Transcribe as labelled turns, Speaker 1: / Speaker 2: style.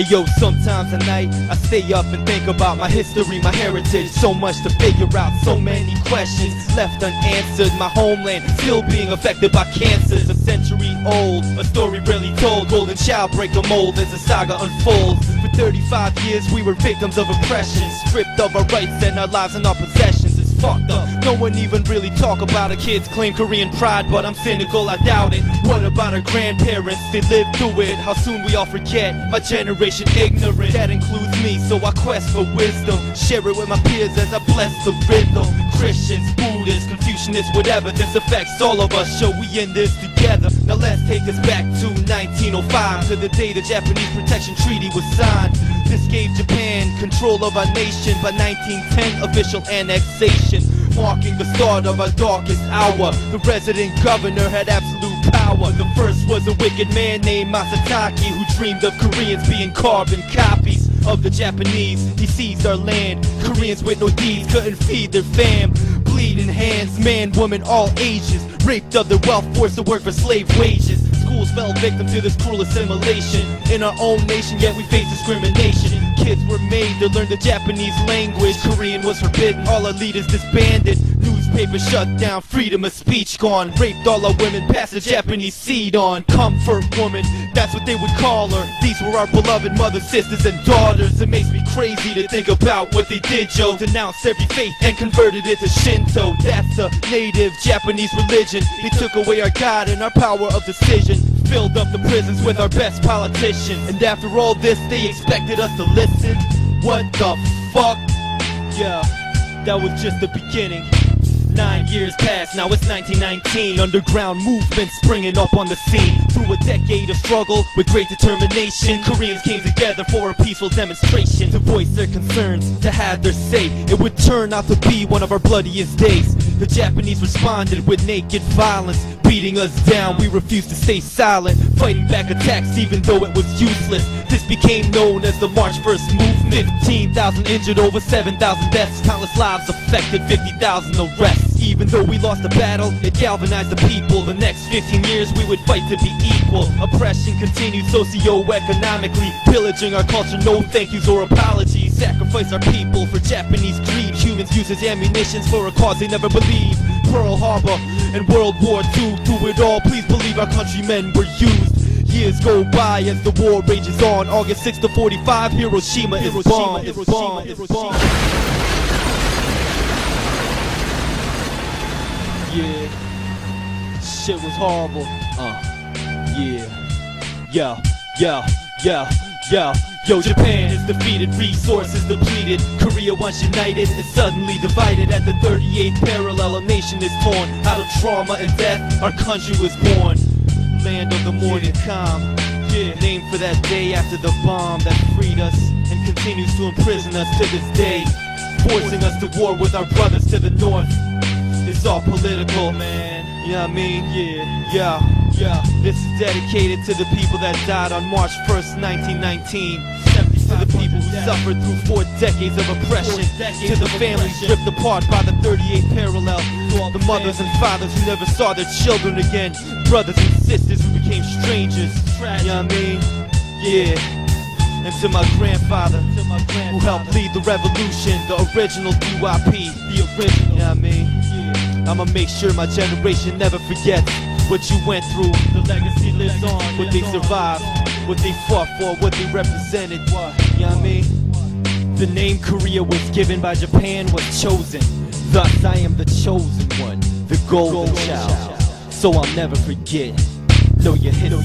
Speaker 1: Hey yo, sometimes at night I stay up and think about my history, my heritage. So much to figure out, so many questions left unanswered. My homeland still being affected by cancers. A century old, a story rarely told. Golden child break the mold as the saga unfolds. For 35 years we were victims of oppression, stripped of our rights and our lives and our possessions. It's fucked up, no one even really talk about it. Kids claim Korean pride, but I'm cynical, I doubt it. What about our grandparents? They lived through it. How soon we all forget? My generation ignorant, that includes me, so I quest for wisdom. Share it with my peers as I bless the rhythm. Christians, Buddhists, Confucianists, whatever, this affects all of us. Show we in this together. Now let's take this back to 1905, to the day the Japanese Protection Treaty was signed. This gave Japan control of our nation. By 1910, official annexation, marking the start of our darkest hour. The resident governor had absolute power. The first was a wicked man named Masatake, who dreamed of Koreans being carbon copies of the Japanese. He seized our land. Koreans with no deeds couldn't feed their fam. Bleeding hands, man, woman, all ages, raped of their wealth, forced to work for slave wages. Schools fell victim to this cruel assimilation. In our own nation, yet we face discrimination. Kids were made to learn the Japanese language. Korean was forbidden, all our leaders disbanded. Newspapers shut down, freedom of speech gone. Raped all our women, passed the Japanese seed on. Comfort woman, that's what they would call her. These were our beloved mothers, sisters, and daughters. It makes me crazy to think about what they did, Joe. Denounced every faith and converted it to Shinto. That's a native Japanese religion. They took away our God and our power of decision. Filled up the prisons with our best politicians. And after all this, they expected us to listen? What the fuck? Yeah, that was just the beginning. 9 years passed, now it's 1919. Underground movement springing up on the scene. Through a decade of struggle with great determination, Koreans came together for a peaceful demonstration. To voice their concerns, to have their say. It would turn out to be one of our bloodiest days. The Japanese responded with naked violence, beating us down. We refused to stay silent, fighting back attacks even though it was useless. This became known as the March 1st movement. 15,000 injured, over 7,000 deaths, countless lives affected, 50,000 arrests. Even though we lost the battle, it galvanized the people. The next 15 years we would fight to be equal. Oppression continued socio-economically, pillaging our culture, no thank yous or apologies. Sacrifice our people for Japanese greed. Humans use as ammunitions for a cause they never believed. Pearl Harbor and World War II. Through it all, please believe our countrymen were used. Years go by as the war rages on. August 6th to 45, Hiroshima is bombed. Yeah, shit was horrible. Yo, Japan is defeated, resources depleted. Korea once united is suddenly divided. At the 38th parallel, a nation is torn. Out of trauma and death, our country was born. Land of the morning calm, yeah, named for that day after the bomb that freed us and continues to imprison us to this day, forcing us to war with our brothers to the north. It's all political, man. You know what I mean? Yeah. This is dedicated to the people that died on March 1st, 1919. To the people who suffered through 4 decades of oppression. To the families ripped apart by the 38th parallel. The mothers and fathers who never saw their children again. Brothers and sisters who became strangers. You know what I mean? Yeah. And to my grandfather, who helped lead the revolution, the original DYP, the original. You know what I mean? I'ma make sure my generation never forgets what you went through. The legacy lives on. What they survived, what they fought for, what they represented. You know what I mean? The name Korea was given by Japan was chosen. Thus I am the chosen one, the golden child. So I'll never forget. Know your history.